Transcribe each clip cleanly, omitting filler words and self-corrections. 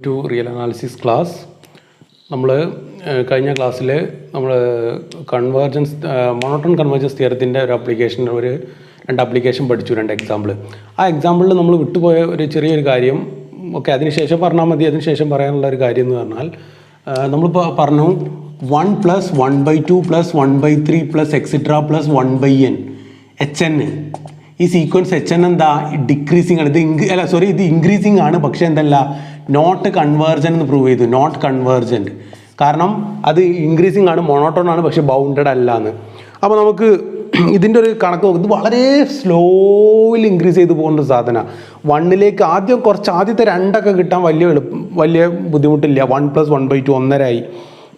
To real analysis class. നമ്മൾ കഴിഞ്ഞ ക്ലാസ്സിൽ നമ്മൾ കൺവേർജൻസ് മോണോട്ടോൺ കൺവേർജൻസ് തിയറത്തിൻ്റെ രണ്ട് ആപ്ലിക്കേഷൻ പഠിച്ചു, രണ്ട് എക്സാമ്പിൾ. ആ എക്സാമ്പിളിൽ നമ്മൾ വിട്ടുപോയ ഒരു ചെറിയൊരു കാര്യം, ഓക്കെ, അതിനുശേഷം പറഞ്ഞാൽ മതി. അതിനുശേഷം പറയാനുള്ള ഒരു കാര്യം എന്ന് പറഞ്ഞാൽ, നമ്മളിപ്പോൾ പറഞ്ഞു 1 + 1/2 + 1/3 + എക്സെട്ര + 1/n HN. ഈ സീക്വൻസ് HN എന്താ? ഡിക്രീസിങ് ആണ്. ഇത് ഇൻക്രീസിങ് ആണ്, പക്ഷേ എന്തല്ല, നോട്ട് കൺവേർജൻ എന്ന് പ്രൂവ് ചെയ്തു. നോട്ട് കൺവേർജൻറ്റ്, കാരണം അത് ഇൻക്രീസിങ് ആണ്, മോണോട്ടോൺ ആണ്, പക്ഷേ ബൗണ്ടഡ് അല്ല എന്ന്. അപ്പോൾ നമുക്ക് ഇതിൻ്റെ ഒരു കണക്ക് നോക്കും. ഇത് വളരെ സ്ലോയിൽ ഇൻക്രീസ് ചെയ്ത് പോകുന്ന സാധനമാണ്. 1ലേക്ക് ആദ്യത്തെ 2 കിട്ടാൻ വലിയ ബുദ്ധിമുട്ടില്ല. 1 + 1/2 1.5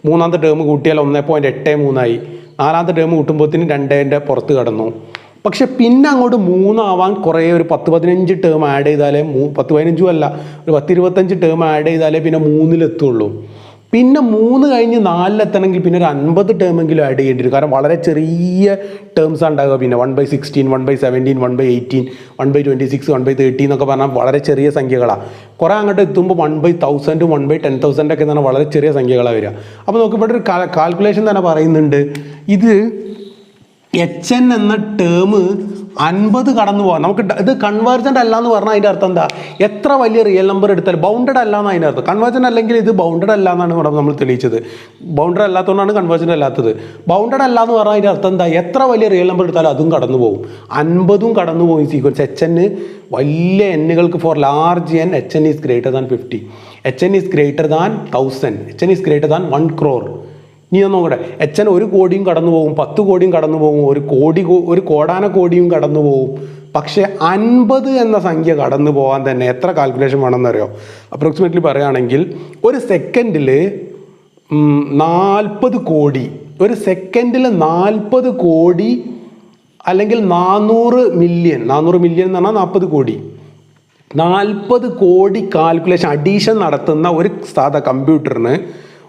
മൂന്നാമത്തെ ടേം കൂട്ടിയാൽ 1.83 നാലാമത്തെ ടേം കൂട്ടുമ്പോഴത്തേന് 2ൻ്റെ പുറത്ത് കടന്നു. പക്ഷെ പിന്നെ അങ്ങോട്ട് 3 ആവാൻ കുറേ ഒരു 10-15 ടേം ആഡ് ചെയ്താലേ 10-15 അല്ല, ഒരു 10-25 ടേം ആഡ് ചെയ്താലേ പിന്നെ 3-ലെത്തുള്ളൂ. പിന്നെ 3 കഴിഞ്ഞ് 4-ലെത്തണമെങ്കിൽ പിന്നെ ഒരു 50 ടേമെങ്കിലും ആഡ് ചെയ്യേണ്ടി വരും. കാരണം വളരെ ചെറിയ ടേംസ് ഉണ്ടാകുക. പിന്നെ 1/16, 1/17, 1/18, 1/26, 1/30 എന്നൊക്കെ പറഞ്ഞാൽ വളരെ ചെറിയ സംഖ്യകളാണ്. കുറേ അങ്ങോട്ട് എത്തുമ്പോൾ 1/1000, 1/10,000 ഒക്കെ എന്ന് പറഞ്ഞാൽ വളരെ ചെറിയ സംഖ്യകളാണ് വരിക. അപ്പോൾ നമുക്ക് ഇവിടെ ഒരു കാൽക്കുലേഷൻ തന്നെ പറയുന്നുണ്ട്. ഇത് HN എന്ന ടേം 50 കടന്നു പോകാം. നമുക്ക് ഇത് കൺവേർജൻ്റ് അല്ല എന്ന് പറഞ്ഞാൽ അതിൻ്റെ അർത്ഥം എന്താ? എത്ര വലിയ റിയൽ നമ്പർ എടുത്താൽ ബൗണ്ടഡ് അല്ല എന്ന് അതിൻ്റെ അർത്ഥം. കൺവേർജൻ്റ് അല്ലെങ്കിൽ ഇത് ബൗണ്ടഡ് അല്ല എന്നാണ് ഇവിടെ നമ്മൾ തെളിയിച്ചത്. ബൗണ്ടഡ് അല്ലാത്തതുകൊണ്ടാണ് കൺവേർജൻ്റ് അല്ലാത്തത്. ബൗണ്ടഡ് അല്ല എന്ന് പറഞ്ഞാൽ അതിൻ്റെ അർത്ഥം എന്താ? എത്ര വലിയ റിയൽ നമ്പർ എടുത്താലും അതും കടന്നു പോകും. 50 കടന്നു പോകും സീക്വൻസ്. HN വലിയ എന്നുകൾക്ക് for large n HN is greater than 50, HN is greater than 1000, HN is greater than 1 crore. നീ ഒന്ന് നോക്കട്ടെ, HN 1 കോടിയും കടന്നു പോകും, 10 കോടിയും കടന്നു പോകും, ഒരു കോടാന കോടിയും കടന്നു പോകും. പക്ഷേ 50 എന്ന സംഖ്യ കടന്നു പോകാൻ തന്നെ എത്ര കാൽക്കുലേഷൻ വേണമെന്നറിയോ? അപ്രോക്സിമേറ്റ്ലി പറയുകയാണെങ്കിൽ ഒരു സെക്കൻഡിൽ 40 കോടി, ഒരു സെക്കൻഡിൽ 40 കോടി അല്ലെങ്കിൽ 400 മില്യൺ എന്ന് പറഞ്ഞാൽ 40 കോടി, 40 കോടി കാൽക്കുലേഷൻ അഡീഷൻ നടത്തുന്ന ഒരു സാധാ കമ്പ്യൂട്ടറിന്,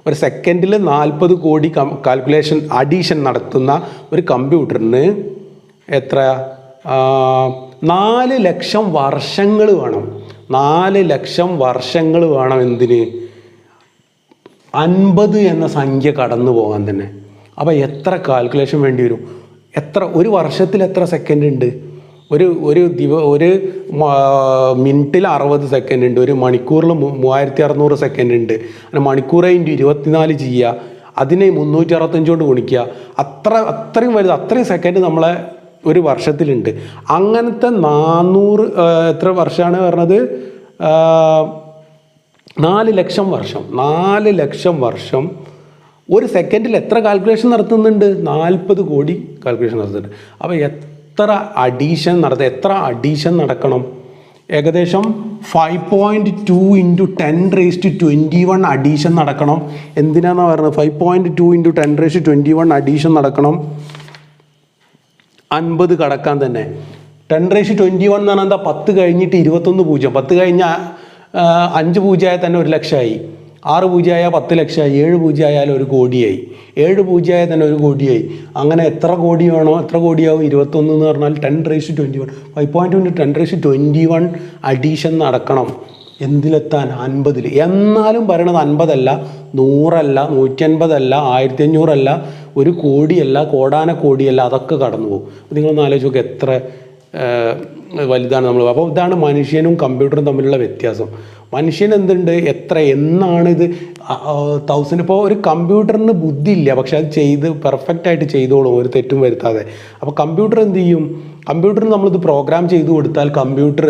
ഒരു സെക്കൻഡിൽ 40 കോടി കാൽക്കുലേഷൻ അഡീഷൻ നടത്തുന്ന ഒരു കമ്പ്യൂട്ടറിന് എത്ര? 4 ലക്ഷം വർഷങ്ങൾ വേണം. 4 ലക്ഷം വർഷങ്ങൾ വേണം. എന്തിന്? 50 എന്ന സംഖ്യ കടന്നു പോകാൻ തന്നെ. അപ്പോൾ എത്ര കാൽക്കുലേഷൻ വേണ്ടി വരും? ഒരു വർഷത്തിൽ എത്ര സെക്കൻഡ് ഉണ്ട്? ഒരു മിനിറ്റിൽ 60 സെക്കൻഡ് ഉണ്ട്. ഒരു മണിക്കൂറിൽ 3600 സെക്കൻഡ് ഉണ്ട്. അങ്ങനെ മണിക്കൂർ × 24 ചെയ്യുക, അതിനെ 365 കൊണ്ട് ഗുണിക്കുക. അത്രയും വലുത്, അത്രയും സെക്കൻഡ് നമ്മളെ ഒരു വർഷത്തിലുണ്ട്. അങ്ങനത്തെ 400 എത്ര വർഷമാണ് പറഞ്ഞത്? 4 ലക്ഷം വർഷം. 4 ലക്ഷം വർഷം ഒരു സെക്കൻഡിൽ എത്ര കാൽക്കുലേഷൻ നടത്തുന്നുണ്ട്? 40 കോടി കാൽക്കുലേഷൻ നടത്തുന്നുണ്ട്. അപ്പോൾ എത്ര അഡീഷൻ നടക്കണം? ഏകദേശം 5.2 × 10⁻21 അഡീഷൻ നടക്കണം. എന്തിനാണെന്ന് പറയുന്നത്? 5.2 × 10⁻21 അഡീഷൻ നടക്കണം 50 കടക്കാൻ തന്നെ. 10⁻21 എന്ന് പറഞ്ഞാൽ എന്താ? 10 കഴിഞ്ഞിട്ട് 21 പൂജ്യം, 10 കഴിഞ്ഞ 5 പൂജ്യമായാൽ തന്നെ 1 ലക്ഷമായി, 6 പൂജ്യമായാൽ 10 ലക്ഷമായി, 7 പൂജ്യമായാൽ 1 കോടിയായി, 7 പൂജ്യമായാൽ തന്നെ 1 കോടിയായി. അങ്ങനെ എത്ര കോടി വേണോ? എത്ര കോടിയാവും? 21 എന്ന് പറഞ്ഞാൽ 10⁻21, 5.2 × 10⁻21 അഡീഷൻ നടക്കണം. എന്തിലെത്താൻ? 50. എന്നാലും പറയണത് 50 അല്ല, 100 അല്ല, 150 അല്ല, 1500 അല്ല, 1 കോടിയല്ല, കോടാന കോടിയല്ല, അതൊക്കെ കടന്നു പോകും. നിങ്ങളൊന്ന് ആലോചിച്ച് നോക്കുക എത്ര വലുതാണ് നമ്മൾ. അപ്പോൾ ഇതാണ് മനുഷ്യനും കമ്പ്യൂട്ടറും തമ്മിലുള്ള വ്യത്യാസം. മനുഷ്യൻ എന്തുണ്ട്? എന്നാണ് ഇത് 1000. ഇപ്പോൾ ഒരു കമ്പ്യൂട്ടറിന് ബുദ്ധിയില്ല, പക്ഷെ അത് പെർഫെക്റ്റായിട്ട് ചെയ്തോളും, ഒരു തെറ്റും വരുത്താതെ. അപ്പോൾ കമ്പ്യൂട്ടർ എന്ത് ചെയ്യും? കമ്പ്യൂട്ടറിന് നമ്മളിത് പ്രോഗ്രാം ചെയ്ത് കൊടുത്താൽ കമ്പ്യൂട്ടർ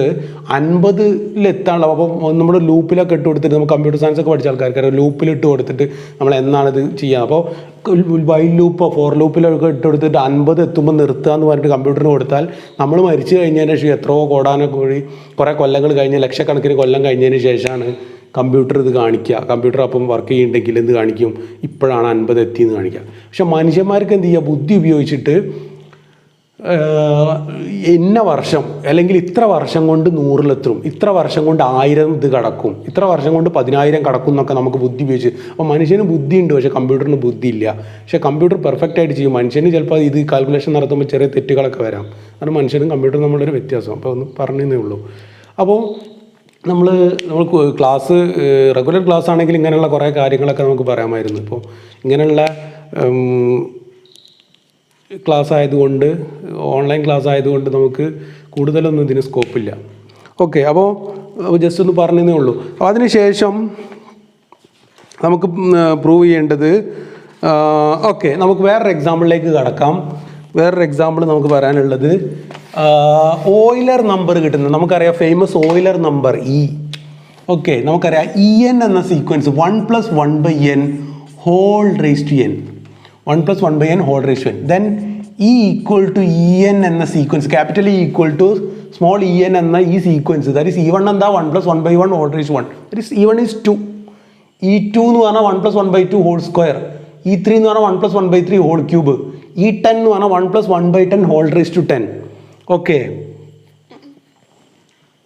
50-ലെത്താനുള്ള, അപ്പോൾ നമ്മൾ ലൂപ്പിലൊക്കെ ഇട്ട് കൊടുത്തിട്ട്, നമ്മൾ കമ്പ്യൂട്ടർ സയൻസ് ഒക്കെ പഠിച്ച ആൾക്കാർക്ക് ലൂപ്പിലിട്ട് കൊടുത്തിട്ട് നമ്മൾ എന്നാണിത് ചെയ്യുക. അപ്പോൾ വൈൽ ലൂപ്പോ ഫോർ ലൂപ്പിലൊക്കെ ഇട്ട് കൊടുത്തിട്ട് 50 എത്തുമ്പോൾ നിർത്തുക എന്ന് പറഞ്ഞിട്ട് കമ്പ്യൂട്ടറിന് കൊടുത്താൽ, നമ്മൾ മരിച്ചു കഴിഞ്ഞതിന് ശേഷം എത്രയോ കോടാന കോടി കുറേ കൊല്ലങ്ങൾ കഴിഞ്ഞ്, ലക്ഷക്കണക്കിന് കൊല്ലം കഴിഞ്ഞതിന് ശേഷമാണ് കമ്പ്യൂട്ടർ ഇത് കാണിക്കുക. കമ്പ്യൂട്ടർ അപ്പം വർക്ക് ചെയ്യുന്നുണ്ടെങ്കിൽ എന്ത് കാണിക്കും? ഇപ്പോഴാണ് 50 എത്തിയെന്ന് കാണിക്കുക. പക്ഷെ മനുഷ്യന്മാർക്ക് എന്ത് ചെയ്യുക? ബുദ്ധി ഉപയോഗിച്ചിട്ട് ഇന്ന വർഷം അല്ലെങ്കിൽ ഇത്ര വർഷം കൊണ്ട് 100-ലെത്തും, ഇത്ര വർഷം കൊണ്ട് 1000 ഇത് കടക്കും, ഇത്ര വർഷം കൊണ്ട് 10,000 കടക്കും എന്നൊക്കെ നമുക്ക് ബുദ്ധി ഉപയോഗിച്ച്. അപ്പോൾ മനുഷ്യന് ബുദ്ധിയുണ്ട്, പക്ഷേ കമ്പ്യൂട്ടറിന് ബുദ്ധിയില്ല. പക്ഷേ കമ്പ്യൂട്ടർ പെർഫെക്റ്റായിട്ട് ചെയ്യും. മനുഷ്യന് ചിലപ്പോൾ ഇത് കാൽക്കുലേഷൻ നടത്തുമ്പോൾ ചെറിയ തെറ്റുകളൊക്കെ വരാം. കാരണം മനുഷ്യനും കമ്പ്യൂട്ടറും നമ്മളൊരു വ്യത്യാസം. അപ്പോൾ ഒന്ന് പറഞ്ഞതേ ഉള്ളൂ. അപ്പോൾ നമ്മൾ ക്ലാസ് റെഗുലർ ക്ലാസ് ആണെങ്കിൽ ഇങ്ങനെയുള്ള കുറേ കാര്യങ്ങളൊക്കെ നമുക്ക് പറയാമായിരുന്നു. ഇപ്പോൾ ഇങ്ങനെയുള്ള ക്ലാസ് ആയതുകൊണ്ട്, ഓൺലൈൻ ക്ലാസ് ആയതുകൊണ്ട് നമുക്ക് കൂടുതലൊന്നും ഇതിന് സ്കോപ്പില്ല. ഓക്കെ, അപ്പോൾ ജസ്റ്റ് ഒന്ന് പറഞ്ഞതേ ഉള്ളൂ. അപ്പോൾ അതിനുശേഷം നമുക്ക് പ്രൂവ് ചെയ്യേണ്ടത്, ഓക്കെ, നമുക്ക് വേറൊരു എക്സാമ്പിളിലേക്ക് കടക്കാം. വേറൊരു എക്സാമ്പിൾ നമുക്ക് പറയാനുള്ളത് ഓയിലർ നമ്പർ കിട്ടുന്നത്. നമുക്കറിയാം famous Euler number E. Okay, നമുക്കറിയാം ഇ എൻ എന്ന sequence 1 + 1/n whole raise to N, 1 + 1/n whole raise to N. Then E equal to E N എന്ന sequence, capital E equal to small E N എന്ന ഈ sequence, that is E1 എന്താ 1 + 1/1 whole raise to 1, that is E1 is 2. E2 എന്ന് പറഞ്ഞാൽ 1 + 1/2 whole square. E3 എന്ന് പറഞ്ഞാൽ 1 + 1/3 whole cube. E10 എന്ന് പറഞ്ഞാൽ 1 + 1/10 whole raise to 10. Okay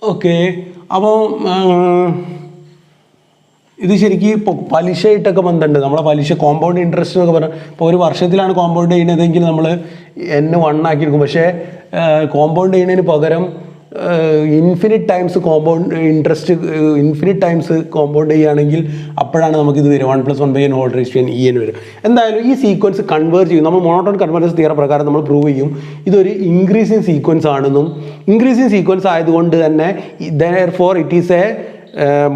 okay, അപ്പോൾ ഇത് ശരിക്കും ഇപ്പോൾ പലിശയായിട്ടൊക്കെ ബന്ധമുണ്ട്. നമ്മളെ പലിശ കോമ്പൗണ്ട് ഇൻട്രസ്റ്റ് എന്നൊക്കെ പറഞ്ഞാൽ, ഇപ്പോൾ ഒരു വർഷത്തിലാണ് കോമ്പൗണ്ട് ചെയ്യുന്നതെങ്കിൽ നമ്മൾ N1 ആക്കിയെടുക്കും. പക്ഷേ കോമ്പൗണ്ട് ചെയ്യുന്നതിന് പകരം infinite times compound interest, infinite times compound ചെയ്യുകയാണെങ്കിൽ അപ്പോഴാണ് നമുക്കിത് വരും 1 + 1/n whole raise to n E n വരും. എന്തായാലും ഈ സീക്വൻസ് കൺവേർജ് ചെയ്യും. നമ്മൾ മോണോട്ടോൺ കൺവേർജൻസ് തിയറം പ്രകാരം നമ്മൾ പ്രൂവ് ചെയ്യും ഇതൊരു ഇൻക്രീസിങ് സീക്വൻസ് ആണെന്നും, ഇൻക്രീസിങ് സീക്വൻസ് ആയതുകൊണ്ട് തന്നെ therefore it is a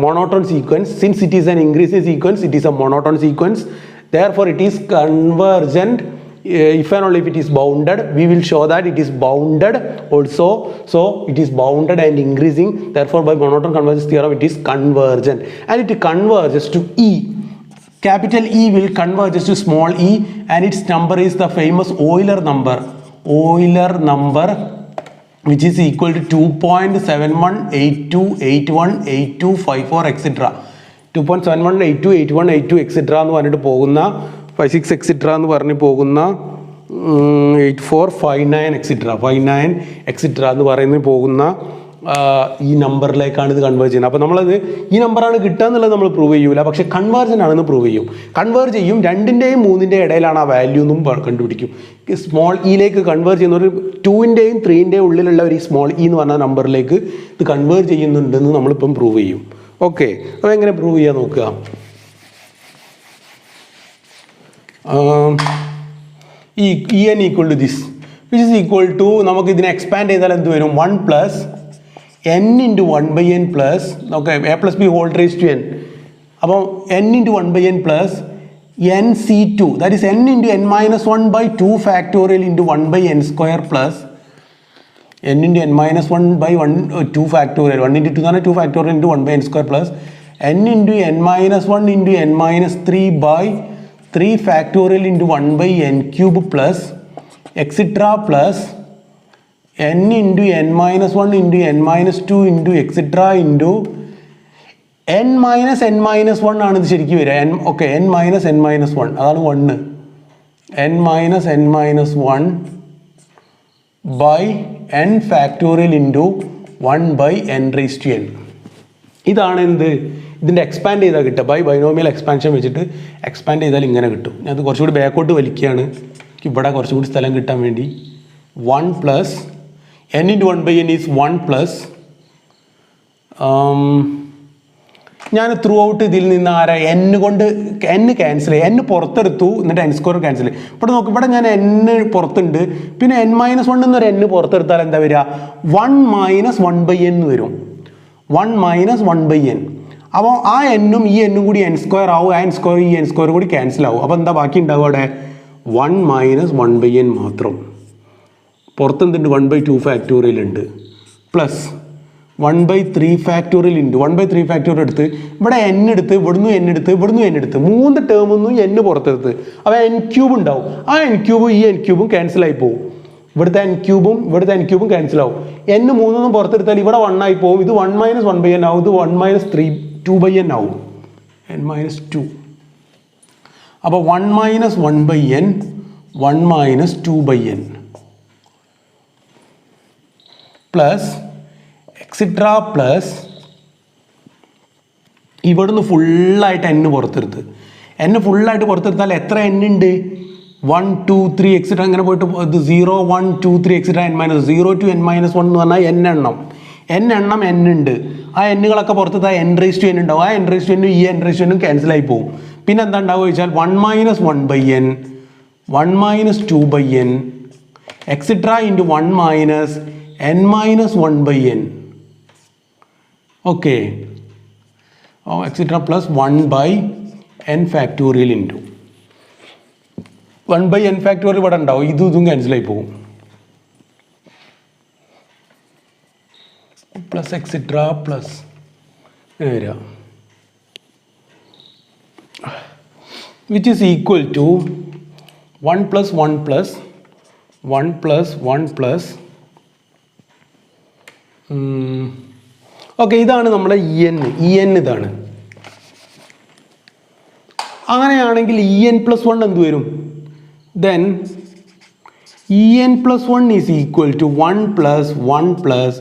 monotone sequence. Since it is an increasing sequence, it is a monotone sequence. Therefore it is convergent. If and only if it is bounded, we will show that it is bounded also. So it is bounded and increasing, therefore by monotone convergence theorem it is convergent, and it converges to E. Capital E will converges to small e, and its number is the famous Euler number. Euler number, which is equal to 2.7182818254 etc. 2.71828182 etc. എന്ന് പറഞ്ഞിട്ട് പോകുന്ന 56 extra എന്ന് പറഞ്ഞ് പോകുന്ന 8459 extra 59 extra എന്ന് പറയുന്ന പോകുന്ന ഈ നമ്പറിലേക്കാണ് ഇത് കൺവേർജ് ചെയ്യുന്നത്. അപ്പോൾ നമ്മളത് ഈ നമ്പറാണ് കിട്ടുക എന്നുള്ളത് നമ്മൾ പ്രൂവ് ചെയ്യൂല, പക്ഷേ കൺവേർജൻ്റ് ആണെന്ന് പ്രൂവ് ചെയ്യും. കൺവേർജ് ചെയ്യും, 2ൻ്റെയും 3ൻ്റെയും ഇടയിലാണ് ആ വാല്യൂ എന്നും കണ്ടുപിടിക്കും. സ്മോൾ ഇയിലേക്ക് കൺവേർജ് ചെയ്യുന്ന ഒരു 2ൻ്റെയും 3ൻ്റെയും ഉള്ളിലുള്ള ഒരു സ്മോൾ ഇ എന്ന് പറഞ്ഞ നമ്പറിലേക്ക് ഇത് കൺവേർജ് ചെയ്യുന്നുണ്ടെന്ന് നമ്മളിപ്പം പ്രൂവ് ചെയ്യും. ഓക്കെ, അപ്പോൾ എങ്ങനെ പ്രൂവ് ചെയ്യാൻ നോക്കുക. ഈ En equal to this, which is equal to, നമുക്ക് ഇതിനെ എക്സ്പാൻഡ് ചെയ്താൽ എന്ത് വരും, 1 + n × 1/n plus, okay, a + b whole raise to n. അപ്പോൾ n × 1/n plus nc2, that is n × n-1/2 factorial × 1/n² plus n × n-1/2 factorial, 1 × 2 എന്ന് പറഞ്ഞാൽ 2 factorial × 1/n² plus n × n-1 × n-3/3 factorial × 1/n³ plus extra plus n × n-1 × n-2 extra × n-1 ആണ് ഇത് ശരിക്കും വരിക. Okay, n-1 അതാണ് 1, n-1/n factorial × 1/n⁻n. ഇതാണ് എന്ത്, ഇതിൻ്റെ എക്സ്പാൻഡ് ചെയ്താൽ കിട്ടുക. ബൈനോമിയൽ എക്സ്പാൻഷൻ വെച്ചിട്ട് എക്സ്പാൻഡ് ചെയ്താൽ ഇങ്ങനെ കിട്ടും. ഞാൻ അത് കുറച്ചുകൂടി ബാക്കോട്ട് വലിക്കുകയാണ്, ഇവിടെ കുറച്ചുകൂടി സ്ഥലം കിട്ടാൻ വേണ്ടി. 1 + n × 1/n ഈസ് 1 പ്ലസ്, ഞാൻ ത്രൂ ഔട്ട് ഇതിൽ നിന്ന് ആരാ n കൊണ്ട് n ക്യാൻസൽ ചെയ്യും, n പുറത്തെടുത്തു, എന്നിട്ട് n² ക്യാൻസൽ ചെയ്യും. ഇവിടെ നോക്കും, ഇവിടെ ഞാൻ n പുറത്തുണ്ട്, പിന്നെ n-1 എന്നൊരു n പുറത്തെടുത്താൽ എന്താ വരിക, 1 - 1/n വരും, 1 - 1/n. അപ്പോൾ ആ n-ഉം ഈ n-ഉം കൂടി n² ആവും, ആ n² ഈ n² കൂടി ക്യാൻസൽ ആവും. അപ്പോൾ എന്താ ബാക്കി ഉണ്ടാവും അവിടെ, 1 - 1/n മാത്രം. പുറത്തെന്തുണ്ട്, 1/2 ഫാക്ടോറിയൽ ഉണ്ട്, പ്ലസ് 1/3 ഫാക്ടോറിയൽ × 1/3 ഫാക്ടോറിയൽ എടുത്ത് ഇവിടെ n എടുത്ത്, ഇവിടുന്ന് n എടുത്ത്, ഇവിടുന്ന് n എടുത്ത്, 3 ടേമൊന്നും n പുറത്തെടുത്ത്, അപ്പോൾ n³ ഉണ്ടാവും. ആ n³ ഈ n³ ക്യാൻസൽ ആയി പോകും, ഇവിടുത്തെ n³ ഇവിടുത്തെ n³ ക്യാൻസൽ ആവും. n 3 പുറത്തെടുത്താൽ ഇവിടെ 1 ആയി പോകും, ഇത് 1 - 1/n ആവും, ഇത് 1 - 2/n ആവും, n-2. അപ്പോൾ 1 - 1/n 1 - 2/n plus extra plus ഇവിടുന്ന് ഫുള്ളായിട്ട് n പുറത്തെടുത്ത്, n ഫുള്ളായിട്ട് പുറത്തെടുത്താൽ എത്ര n ഉണ്ട്, 1 2 3 എക്സിട്ര അങ്ങനെ പോയിട്ട് ഇത് 0 1 2 3 എക്സിട്ര n-, 0 to n-1 എന്ന് പറഞ്ഞാൽ n എണ്ണം, n എണ്ണം n ഉണ്ട്. ആ എന്നുകളൊക്കെ പുറത്ത് n raised to n ഉണ്ടാവും. ആ n raised to n ഈ n raised to n cancel ആയി പോകും. പിന്നെ എന്താ ഉണ്ടാവുക ചോദിച്ചാൽ 1 minus 1/n 1 minus 2/n etcetera into 1 minus n minus 1/n. Okay, etcetera plus 1/n factorial into 1/n factorial ഇവിടെ ഉണ്ടാവും. ഇതും ക്യാൻസൽ ആയി പോകും. പ്ലസ് എക്സെട്ര പ്ലസ് വരിക, which is equal to 1 plus 1 plus 1 plus 1 plus okay, ഇതാണ് നമ്മുടെ en ഇതാണ്. അങ്ങനെയാണെങ്കിൽ en plus 1 എന്ത് വരും? then en plus 1 is equal to 1 plus 1 plus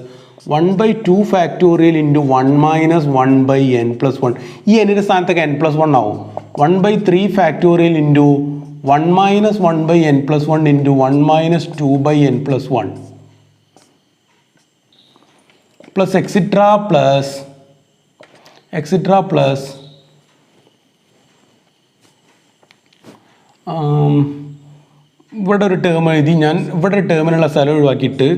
1/2 factorial into 1 minus 1/n plus 1. ഈ എന്നിൻ്റെ സ്ഥാനത്തൊക്കെ n plus 1 ആവും. 1/3 factorial into 1 minus 1/n plus 1 into 1 minus 2/n plus 1 plus etc plus ഇവിടെ ഒരു ടേം എഴുതി ഞാൻ. ഇവിടെ ടേമിനുള്ള സ്ഥലം ഒഴിവാക്കിയിട്ട്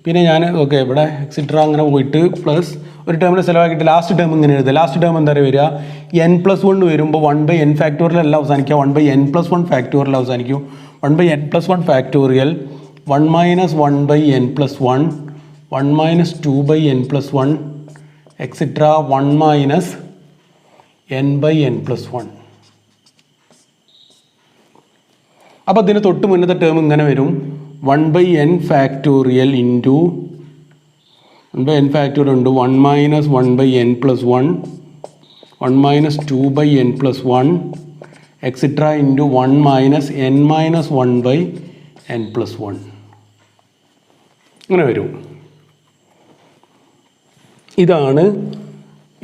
പിന്നെ ഞാൻ ഓക്കെ ഇവിടെ എക്സെട്ര അങ്ങനെ പോയിട്ട് പ്ലസ് ഒരു ടേമിന് ചിലവാക്കിയിട്ട് ലാസ്റ്റ് ടേം ഇങ്ങനെ എഴുതുക. ലാസ്റ്റ് ടേം എന്താ പറയുക വരിക? n plus 1 വരുമ്പോൾ 1/n ഫാക്ടോറിയൽ അവസാനിക്കുക, 1/n plus 1 ഫാക്ടോറിയൽ അവസാനിക്കും. 1/n plus 1 factorial 1 minus 1/n plus 1 1 minus 2/n plus 1 etcetera 1 minus n/n plus 1. അപ്പോൾ അതിന് തൊട്ട് മുന്നത്തെ ടേം ഇങ്ങനെ വരും, 1/n factorial into 1/n factorial ഉണ്ട് 1 minus 1/n plus 1 1 minus 2/n plus 1 etcetera into 1 minus n minus 1/n plus 1 ഇങ്ങനെ വരും.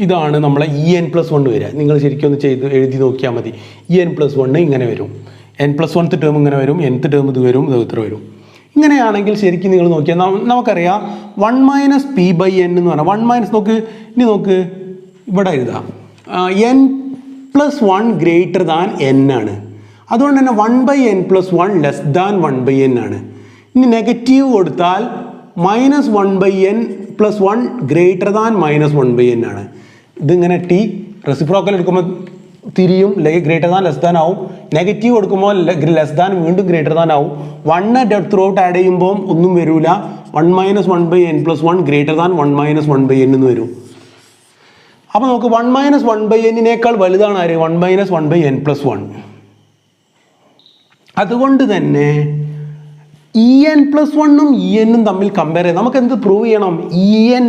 ഇതാണ് നമ്മളെ en plus 1 വരിക. നിങ്ങൾ ശരിക്കും ഒന്ന് എഴുതി നോക്കിയാൽ മതി. en plus 1 ഇങ്ങനെ വരും. n plus 1th ടേം ഇങ്ങനെ വരും, nth ടേം ഇത് വരും, ഇത് ഇത്ര വരും. ഇങ്ങനെയാണെങ്കിൽ ശരിക്കും നിങ്ങൾ നോക്കിയാൽ നമുക്കറിയാം 1 minus p/n എന്ന് പറഞ്ഞാൽ 1 minus ഇനി നോക്ക് ഇവിടെ എഴുതാം. n plus 1 greater than n ആണ്. അതുകൊണ്ട് തന്നെ 1/n plus 1 less than 1/n ആണ്. ഇനി നെഗറ്റീവ് കൊടുത്താൽ minus 1/n plus 1 greater than minus 1/n ആണ്. ഇതിങ്ങനെ ടി റെസിപ്രോക്കൽ എടുക്കുമ്പോൾ തിരിയും, ഗ്രേറ്റർ ദാൻ ലെസ് ദാൻ ആവും. നെഗറ്റീവ് കൊടുക്കുമ്പോൾ ലെസ് ദാൻ വീണ്ടും ഗ്രേറ്റർ ദാൻ ആവും. 1 ത്രൂ ഔട്ട് ആഡ് ചെയ്യുമ്പോൾ ഒന്നും വരില്ല. 1 minus 1/n plus 1 greater than 1 minus 1/n എന്ന് വരും. അപ്പോൾ നമുക്ക് 1 minus 1/n വലുതാണ് ആര്? 1 minus 1/n plus 1. അതുകൊണ്ട് തന്നെ en plus 1ഉം en തമ്മിൽ കമ്പയർ ചെയ്യാം. നമുക്ക് എന്ത് പ്രൂവ് ചെയ്യണം? en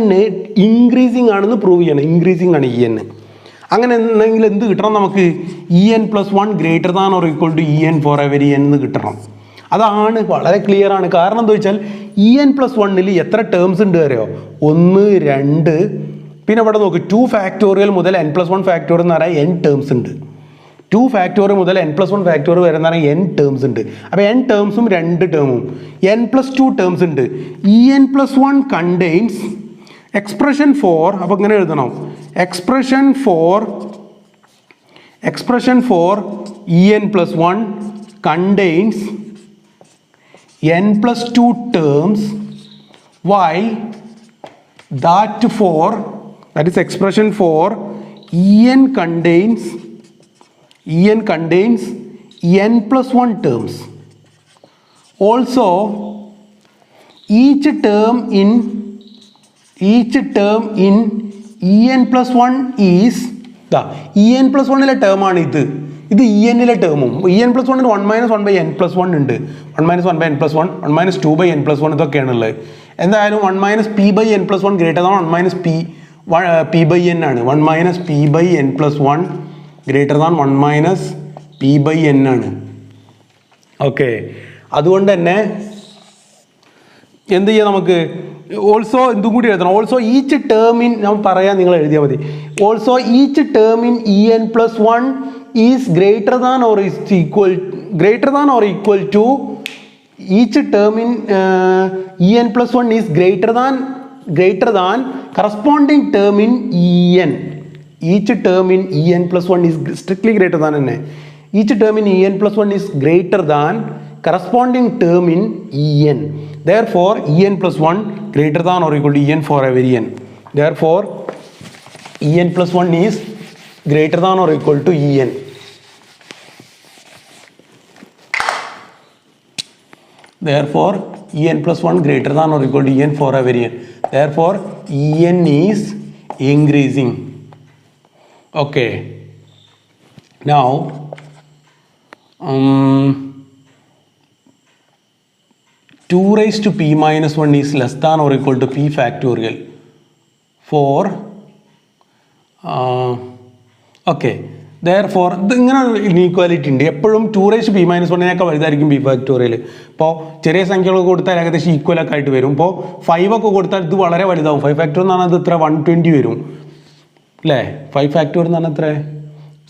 ഇൻക്രീസിങ് ആണെന്ന് പ്രൂവ് ചെയ്യണം. ഇൻക്രീസിങ് ആണ് en. അങ്ങനെ എന്തെങ്കിലും എന്ത് കിട്ടണം നമുക്ക്? en plus 1 greater than or equal to en for every n എന്ന് കിട്ടണം. അതാണ് വളരെ ക്ലിയർ ആണ്. കാരണം എന്താ വെച്ചാൽ en plus 1ൽ എത്ര ടേംസ് ഉണ്ട് അറിയോ? 1 2 പിന്നെ ഇവിടെ നോക്ക് 2 ഫാക്ടോറിയൽ മുതൽ n plus 1 ഫാക്ടോറിയൽ എന്ന് പറഞ്ഞാൽ n ടേംസ് ഉണ്ട്. 2 ഫാക്ടോറിയൽ മുതൽ n plus 1 ഫാക്ടോറിയൽ വരെ എന്ന് പറഞ്ഞാൽ n ടേംസ് ഉണ്ട്. അപ്പോൾ n ടേംസും 2 ടേമും n plus 2 ടേംസ് ഉണ്ട്. en plus 1 contains expression for, അപ്പോൾ ഇങ്ങനെ എഴുതണം, expression for en plus 1 contains n plus 2 terms, while that is expression for en contains n plus 1 terms. Also each term in en plus 1 is en plus 1ലെ term ആണ് ഇത് enലെ ടേമും. en plus 1 1 minus 1/n plus 1 ഉണ്ട്. 1 minus 1/n plus 1 1 minus 2/n plus 1 ഇതൊക്കെയാണ് ഉള്ളത്. എന്തായാലും 1 minus p/n plus 1 greater than 1 minus p/n ആണ്. 1 minus p/n plus 1 greater than 1 minus p/n ആണ്. Okay, അതുകൊണ്ട് തന്നെ എന്ത് ചെയ്യാം നമുക്ക്? ഓൾസോ എന്തും കൂടി എഴുതണം. ഓൾസോ ഈച്ച് ടേം ഇൻ, ഞാൻ പറയാം, നിങ്ങൾ എഴുതിയാൽ മതി. Also each term in en plus 1 is greater than or equal to each term in en plus 1 is greater than greater than corresponding term in En. Each term in En plus 1 is strictly greater than n. Each term in En plus 1 is greater than corresponding term in En. Therefore, En plus 1 greater than or equal to En for every n. Therefore, En plus 1 is greater than or equal to En. Therefore, En plus 1 greater than or equal to En for every n. Therefore, En is increasing. Okay. Now, 2 raised to p minus 1 is less than or equal to p factorial for okay. Therefore, ഇങ്ങനെ inequality ഉണ്ട് എപ്പോഴും 2 raised to p minus 1 വലുതായിരിക്കും p factorial. ഇപ്പോൾ ചെറിയ സംഖ്യകളൊക്കെ കൊടുത്താൽ ഏകദേശം ഈക്വലൊക്കെ ആയിട്ട് വരും. ഇപ്പോൾ 5 ഒക്കെ കൊടുത്താൽ ഇത് വളരെ വലുതാവും. 5 ഫാക്ടോറിയൽ എന്ന് പറഞ്ഞാൽ ഇത് ഇത്ര 120 വരും അല്ലേ? 5 ഫാക്ടോറിയൽ എന്ന് പറഞ്ഞാൽ എത്ര?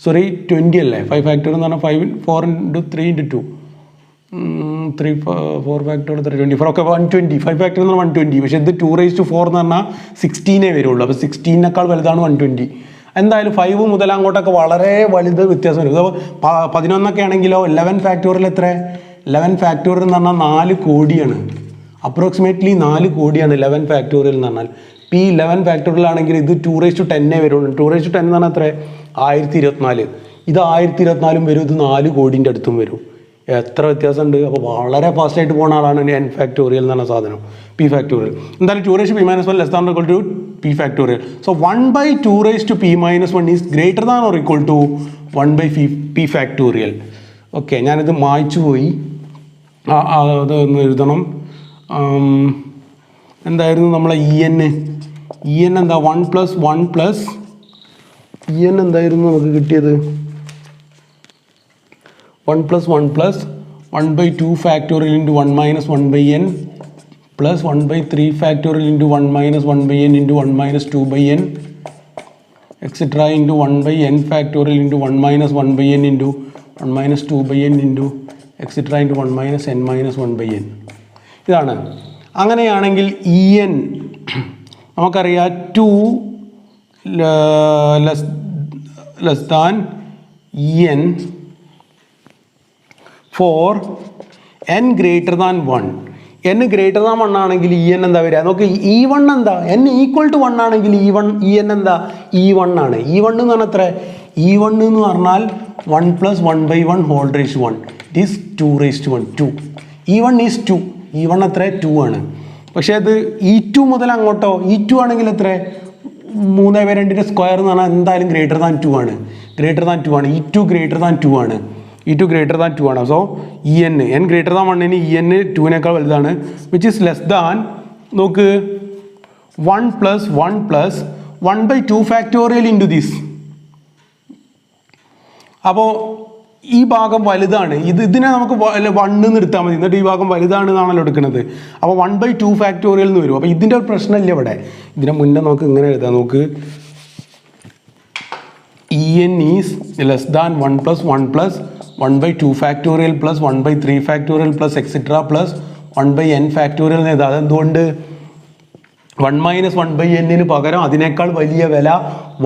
സോറി 20 അല്ലേ? 5 ഫാക്ടോറിയൽ എന്ന് പറഞ്ഞാൽ 4 into 3 into 2 4 ഫാക്ടോറിയൽ 24 ഒക്കെ 120. 5 ഫാക്ടോറിയൽ എന്ന് പറഞ്ഞാൽ 120. പക്ഷേ ഇത് 2 raised to 4 എന്ന് പറഞ്ഞാൽ 16 വരുള്ളൂ. അപ്പോൾ 16നേക്കാൾ വലുതാണ് 120. എന്തായാലും 5 മുതൽ അങ്ങോട്ടൊക്കെ വളരെ വലുത് വ്യത്യാസം വരും. അപ്പോൾ 11 ആണെങ്കിലോ 11 ഫാക്ടോറിയൽ എത്ര? 11 ഫാക്ടോറിയൽ എന്ന് പറഞ്ഞാൽ 4 കോടിയാണ്. അപ്രോക്സിമേറ്റ്ലി 4 കോടിയാണ് 11 ഫാക്ടോറിയൽ എന്ന് പറഞ്ഞാൽ. ഈ 11 ഫാക്ടോറിയൽ ആണെങ്കിൽ ഇത് 2 raised to 10 വരുള്ളൂ. 2 raised to 10 എന്ന് പറഞ്ഞാൽ എത്ര? 1024. ഇത് 1024 വരും. ഇത് 4 കോടിൻ്റെ അടുത്തും വരും. എത്ര വ്യത്യാസമുണ്ട്. അപ്പോൾ വളരെ ഫാസ്റ്റായിട്ട് പോകുന്ന ആളാണ് n ഫാക്ടോറിയൽ എന്ന് പറഞ്ഞ സാധനം, p ഫാക്ടോറിയൽ. എന്തായാലും 2 raised to p minus 1 less than or equal to p factorial. So 1 by 2 raised to p minus 1 is greater than or equal to 1 by p factorial. Okay, ഞാനിത് മായ്ച്ചു പോയി. അതൊന്ന് എഴുതണം. എന്തായിരുന്നു നമ്മളെ en എന്താ? 1 plus 1 plus en എന്തായിരുന്നു നമുക്ക് കിട്ടിയത്? 1 plus 1 plus 1 by 2 factorial into 1 minus 1 by n plus 1 by 3 factorial into 1 minus 1 by n into 1 minus 2 by n etc. into 1 by n factorial into 1 minus 1 by n into 1 minus 2 by n into etc. into 1 minus n minus 1 by n. ഇതാണ്. അങ്ങനെയാണെങ്കിൽ en നമുക്കറിയാം 2 less than en for n greater than 1. n greater than 1 ആണെങ്കിൽ en എന്താ വരിക? നമുക്ക് e1 എന്താ? n equal to 1 ആണെങ്കിൽ en എന്താ? e1 ആണ്. e1 എന്ന് പറഞ്ഞാൽ എത്ര? e1 എന്ന് പറഞ്ഞാൽ 1 plus 1 by 1 whole raised to 1. It is 2 raised to 1. 2. e1 is 2. e1 എത്ര? 2 ആണ്. പക്ഷേ അത് e2 മുതൽ അങ്ങോട്ടോ e2 ആണെങ്കിൽ എത്ര? 3/2 സ്ക്വയർ എന്ന് പറഞ്ഞാൽ എന്തായാലും ഗ്രേറ്റർ ദാൻ 2 ആണ്. ഗ്രേറ്റർ ദാൻ 2 ആണ്. e2 ഗ്രേറ്റർ ദാൻ 2 ആണ്. e2 ഗ്രേറ്റർ ദാൻ 2 ആണ്. So n greater than 1 en 2നേക്കാൾ വലുതാണ്. വിച്ച് ഈസ് ലെസ് ദാൻ, നോക്ക്, 1 plus 1 plus 1 by 2 factorial into this. അപ്പോൾ ഈ ഭാഗം വലുതാണ്. ഇതിനെ നമുക്ക് 1 എന്ന് എടുത്താൽ മതി. എന്നിട്ട് ഈ ഭാഗം വലുതാണ് എന്നാണല്ലോ എടുക്കുന്നത്. അപ്പോൾ 1 by 2 ഫാക്ടോറിയൽ എന്ന് വരും. അപ്പോൾ ഇതിൻ്റെ ഒരു പ്രശ്നമില്ല ഇവിടെ. ഇതിനെ മുന്നേ നമുക്ക് ഇങ്ങനെ എഴുതാം. നോക്ക്, en is less than 1 plus 1 plus 1 by 2 factorial plus 1 by 3 factorial plus etc. plus 1 by n factorial എന്ന് എഴുതാം. അതെന്തുകൊണ്ട്? 1 minus 1 by n പകരം അതിനേക്കാൾ വലിയ വില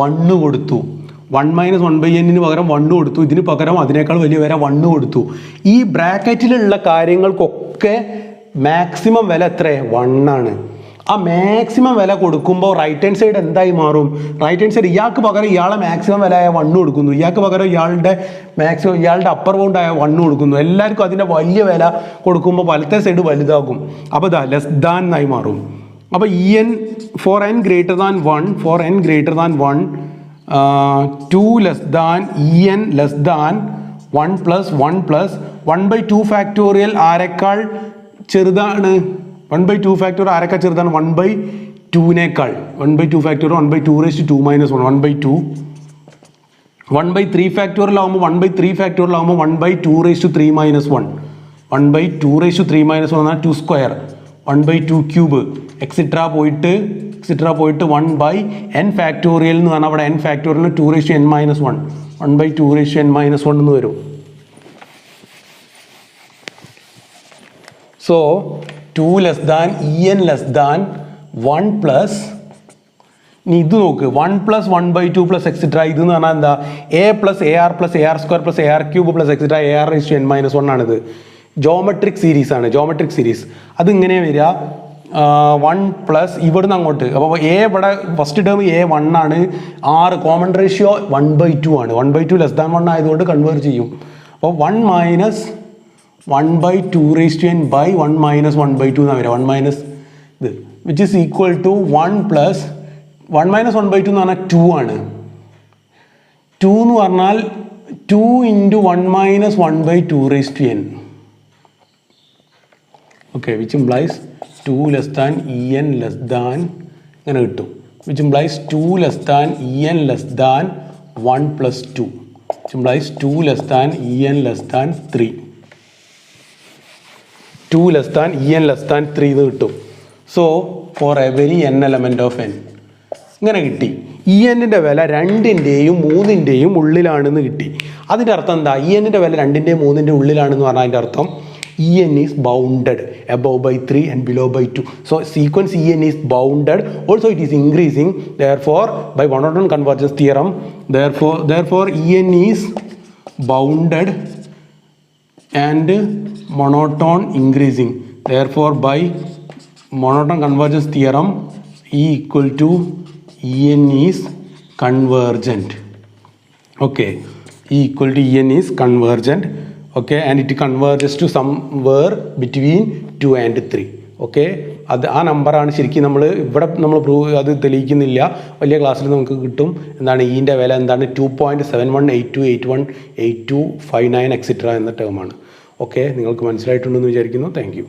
1 കൊടുത്തു. 1 minus 1 by n പകരം 1 കൊടുത്തു. ഇതിന് പകരം അതിനേക്കാൾ വലിയ വില 1 കൊടുത്തു. ഈ ബ്രാക്കറ്റിലുള്ള കാര്യങ്ങൾക്കൊക്കെ മാക്സിമം വില എത്ര? 1 ആണ്. ആ മാക്സിമം വില കൊടുക്കുമ്പോൾ റൈറ്റ് ഹാൻഡ് സൈഡ് എന്തായി മാറും? റൈറ്റ് ഹാൻഡ് സൈഡ് ഇയാൾക്ക് പകരം ഇയാളെ മാക്സിമം വില ആയ 1 കൊടുക്കുന്നു. ഇയാൾക്ക് പകരം ഇയാളുടെ അപ്പർ ബൗണ്ട് ആയ 1 കൊടുക്കുന്നു. എല്ലാവർക്കും അതിൻ്റെ വലിയ വില കൊടുക്കുമ്പോൾ വലത്തെ സൈഡ് വലുതാകും. അപ്പോൾ ഇതാ ലെസ് ദാൻ ആയി മാറും. അപ്പോൾ en for n greater than 1 2 less than en less than 1 plus 1 plus 1 by 2 factorial ആരെക്കാൾ ചെറുതാണ്? 1 by 2 ഫാക്ടോറിയൽ ആരെക്കാൾ ചെറുതാണ്? 1 by 2നേക്കാൾ. 1 by 2 factorial 1 by 2 raised to 2 minus 1 1 by 2. 1 by 3 factorial ആകുമ്പോൾ 1 by 3 ഫാക്ടോറിയൽ ആകുമ്പോൾ 1 by 2 raised to 3 minus 1. 1 by 2 raised to 3 minus 1 എന്നാൽ 2 square. 1 by 2 cube etcetera പോയിട്ട് 1 by n factorial എന്ന് പറഞ്ഞാൽ അവിടെ n factorial 2 raised to n minus 1. 1 by 2 raised to n minus 1 എന്ന് വരും. So 2 less than en less than 1 plus ഇനി ഇത് നോക്ക് 1 പ്ലസ് 1/2 പ്ലസ് എക്സിട്ര ഇതെന്ന് പറഞ്ഞാൽ എന്താ A plus A R plus A R square plus A R cube plus extra A R raise to n - 1 ആണിത്. Geometric series ആണ്, geometric series. അത് ഇങ്ങനെ വരിക 1 പ്ലസ് ഇവിടുന്ന് അങ്ങോട്ട്. അപ്പോൾ എ ഇവിടെ ഫസ്റ്റ് ടേം എ 1 ആണ്, 6 കോമൺ റേഷ്യോ 1/2 ആണ്. 1/2 ലെസ് ദാൻ 1 ആയതുകൊണ്ട് കൺവേർട്ട് ചെയ്യും. അപ്പോൾ 1 minus 1/2 raise to n by 1 minus 1/2 എന്നാണ് വരിക. 1 മൈനസ് ഇത് which is equal to 1 plus 1 minus 1/2 എന്ന് പറഞ്ഞാൽ 2 ആണ്. 2 എന്ന് പറഞ്ഞാൽ 2 into 1 minus 1/2 raise to n. Okay, which implies 2 less than en less than ഇങ്ങനെ കിട്ടും. Which implies 2 less than en less than 1 plus 2. Which implies 2 less than en less than 3. 2 less than en less than 3 എന്ന് കിട്ടും. So for every n element of n ഇങ്ങനെ കിട്ടി. E എന്നിൻ്റെ വില 2ൻ്റെയും 3ൻ്റെയും ഉള്ളിലാണെന്ന് കിട്ടി. അതിൻ്റെ അർത്ഥം എന്താ? ഇ എന്നിൻ്റെ വില 2ൻ്റെയും 3ൻ്റെയും ഉള്ളിലാണെന്ന് പറഞ്ഞാൽ അതിൻ്റെ അർത്ഥം En is bounded above by 3 and below by 2. So sequence En is bounded. Also it is increasing. Therefore, by monotone convergence theorem, therefore En is bounded and monotone increasing. Therefore, by monotone convergence theorem, E equal to En is convergent. Okay, E equal to En is convergent. Okay, and it converges to somewhere between 2 and 3. Okay, അത് ആ നമ്പറാണ് ശരിക്കും നമ്മൾ prove അത് തെളിയിക്കുന്നില്ല. വലിയ ക്ലാസ്സിൽ നമുക്ക് കിട്ടും. എന്താണ് ഈൻ്റെ വില എന്താണ് 2.7182818259 എക്സെട്ര എന്ന ടേമാണ്. ഓക്കെ, നിങ്ങൾക്ക് മനസ്സിലായിട്ടുണ്ടെന്ന് വിചാരിക്കുന്നു. Thank you.